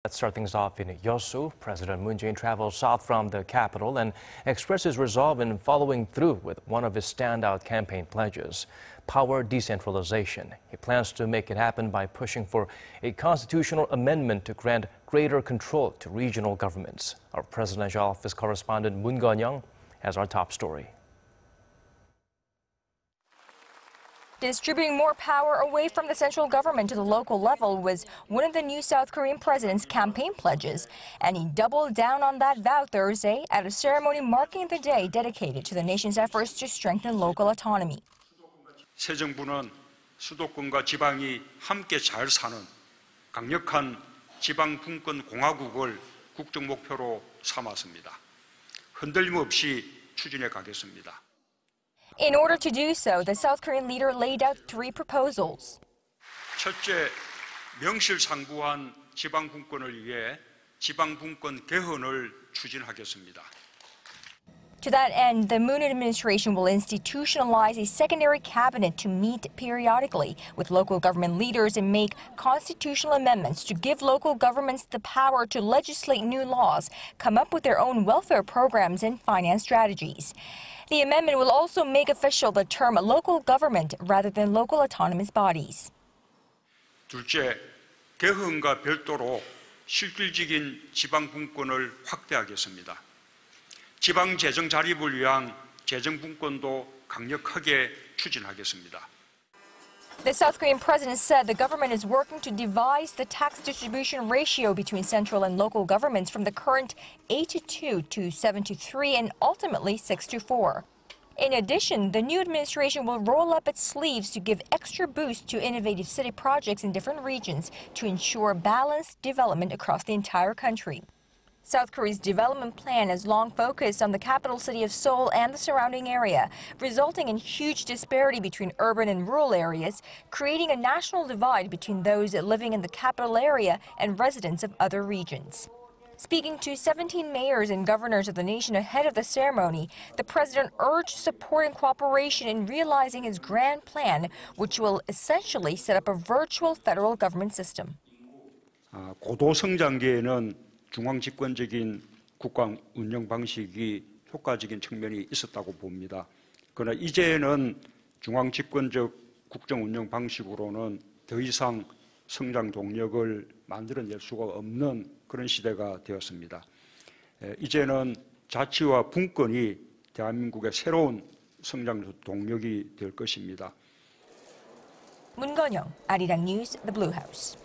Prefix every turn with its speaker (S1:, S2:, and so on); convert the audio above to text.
S1: Let's start things off in Yeosu. President Moon Jae-in travels south from the capital and expresses resolve in following through with one of his standout campaign pledges, power decentralization. He plans to make it happen by pushing for a constitutional amendment to grant greater control to regional governments. Our presidential office correspondent Moon Gun-young has our top story.
S2: Distributing more power away from the central government to the local level was one of the new South Korean president's campaign pledges, and he doubled down on that vow Thursday at a ceremony marking the day dedicated to the nation's efforts to strengthen local autonomy.
S3: 새 정부는 수도권과 지방이 함께 잘 사는 강력한 지방 분권 공화국을 국정 목표로 삼았습니다. 흔들림 없이 추진해 가겠습니다.
S2: In order to do so, the South Korean leader laid out three proposals.
S3: 첫째, 명실상부한 지방 분권을 위해 지방 분권 개헌을 추진하겠습니다.
S2: To that end, the Moon administration will institutionalize a secondary cabinet to meet periodically with local government leaders and make constitutional amendments to give local governments the power to legislate new laws, come up with their own welfare programs and finance strategies. The amendment will also make official the term local government rather than local autonomous bodies.
S3: 둘째, 개헌과 별도로 실질적인 지방 분권을 확대하겠습니다. 지방 재정 자립을 위한 재정 분권도 강력하게 추진하겠습니다.
S2: The South Korean president said the government is working to devise the tax distribution ratio between central and local governments from the current 8-2 to 7-3 and ultimately 6-4. In addition, the new administration will roll up its sleeves to give extra boost to innovative city projects in different regions to ensure balanced development across the entire country. South Korea's development plan has long focused on the capital city of Seoul and the surrounding area, resulting in huge disparity between urban and rural areas, creating a national divide between those living in the capital area and residents of other regions. Speaking to 17 mayors and governors of the nation ahead of the ceremony, the president urged support and cooperation in realizing his grand plan, which will essentially set up a virtual federal government system.
S3: 고도 성장기에는 중앙 집권적인 국가 운영 방식이 효과적인 측면이 있었다고 봅니다. 그러나 이제는 중앙 집권적 국정 운영 방식으로는 더 이상 성장 동력을 만들어낼 수가 없는 그런 시대가 되었습니다. 이제는 자치와 분권이 대한민국의 새로운 성장 동력이 될 것입니다.
S2: Moon Gun-young, Arirang News, The Blue House.